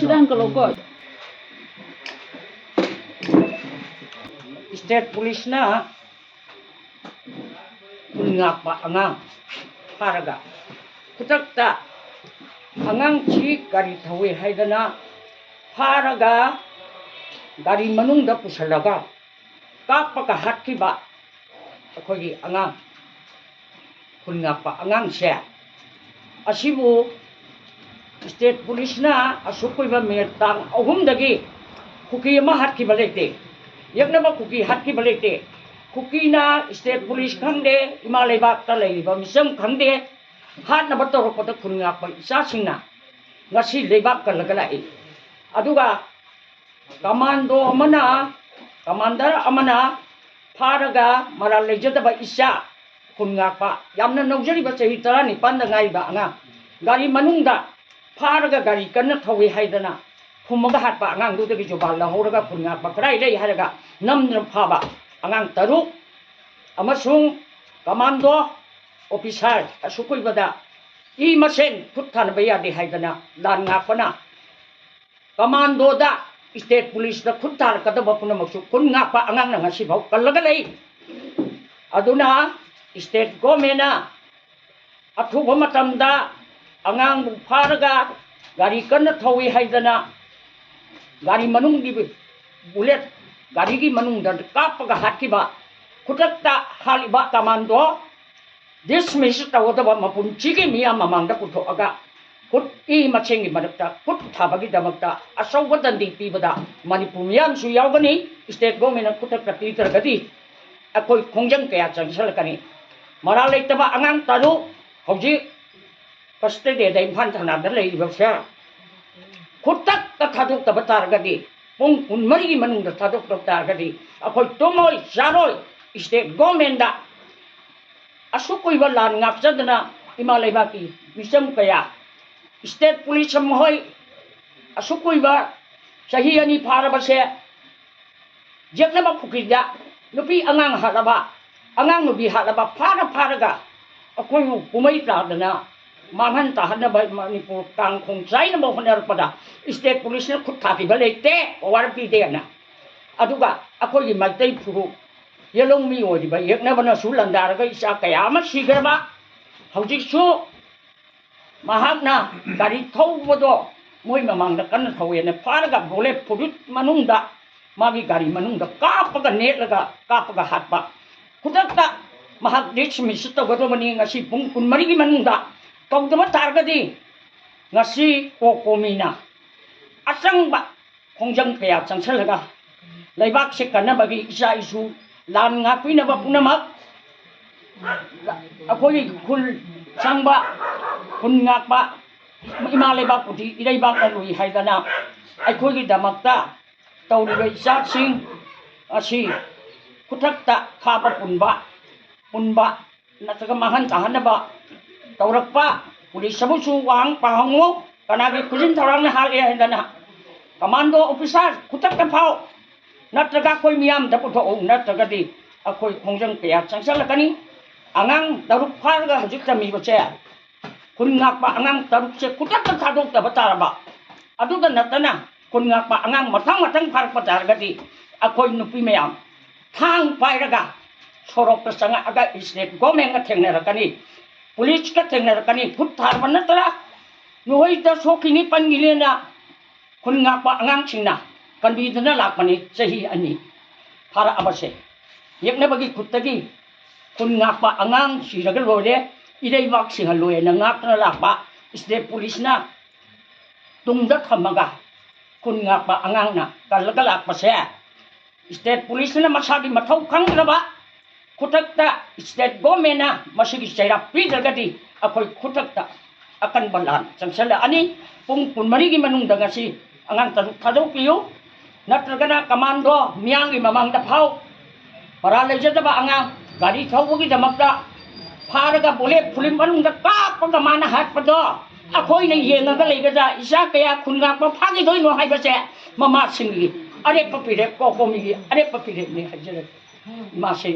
Sedang kalau kok state police na ngak pa angang paraga kutakta angang chi gari thawi haidana paraga gari manungda pusalaga kapaka hatkiba akogi angang ngak pa angang siya asibu state police na asukoy ba mertang ahumdagi kuki ma hatkiba lekte yakna ba kuki hatkiba lekte kuki na state police khangde imalay bakta layba misam khangde hat na bato ko ta khungak pa isa singna ngasi lebak ka lagalai aduga kamando amana kamandar amana pharaga maral lejata ba isa khungak pa yamna nojari ba chahi tarani panda ngai ba anga gari manungda pharaga gari kanna thawi haidana phummaga hat pa angang du de jobal la horaga khungak pa krai dei haraga namna phaba angang taruk amasung kamando officer asukoi bada I masen puthan baya de haidana dan ngapana kamando da state police da puthan kada bapuna maksu kun ngapa angang na ngasi bau kalagalai aduna state government athu matamda angang pharaga gari kana thawi haidana gari manung di bullet gari gi manung da kapaga hatkiba kutakta haliba kamando dismiss tawdaba mapun chigi miya mamangda kutho aga kut I machengi madakta kut thabagi damakta asawbadan di pibada manipur miyam su yawgani state government kutakta titar gadi akoi khongjang kaya changsalakani maralai taba angang taru hauji paste de dai phan thana da lei bawsa kutak ta thaduk ta batar gadi pung kun mari manung da thaduk ta gadi akoi tomoi saroi state government da asukoi ba lan ngap jadana imalai baki wisam kaya state police mohoi asukoi ba sahi ani pharaba se jekna ba khukida nupi angang haraba angang nubi haraba pharaga akoi kumai ta dana manhan ta hana ba manipur kang khong chai na mo honar pada state police na khutha ki ba lekte warpi de na aduga akoi maitai phuru yelong mi odi ba yekna bana sulandar ga isa kaya ma sigarba hauji su mahakna gari thawbodo moi mamangda kan thawene pharaga bole purut manungda magi gari manungda kapaga netlaga kapaga hatba kutakta mahak dismiss tawdo mani ngasi pung kun marigi manungda tawdama targadi ngasi kokomina asangba khongjang kaya changsalaga leibak se kana bagi isa isu lan ngakui na ba punamak akoi kul sangba kun ngakba imalai ba puti idai ba kanui haidana akoi gi damakta tawri bai sa sing asi kutakta khapa punba nataga mahan tahan ba tawrakpa pulis sabusu wang pahangu kanagi kujin tharang na hal haidana kamando officer kutakta phau natraga koi miyam da putho natraga di akoi khongjang kaya changsalakani angang daruk pharaga hajik tami bache kun ngakpa angang daruk se kutak thadok ta bataraba adu da natana kun ngakpa angang matang pharak patarga di akoi nupi miyam thang pairaga sorok ta sanga aga state government ga thengnarakani police ka thengnarakani phut thar banatara nuhoi da sokini pangilena kun ngakpa angang singna kan bidana lakmani sahi ani para abase yekna bagi kuttagi kun ngakpa angang siragal bode idai mak singaloy na ngakna lakpa state police na tungda thamaga kun ngakpa angang na kalaga lakpa se state police na masagi mathau khangraba kutakta state government na masigi saira pidagadi akoi kutakta akan balan changsala ani pung kun marigi manung dangasi angang taduk piyo natragana kamando miyang imamang dapaw para lejata ba angang gari thawgi damakta pharaga bole phulim manung da kapaga mana hat pado akoi na yengaga leigaja isa kaya khunga pa phagi doi no haibase mama singi are papire ko komi are papire ni hajere ma se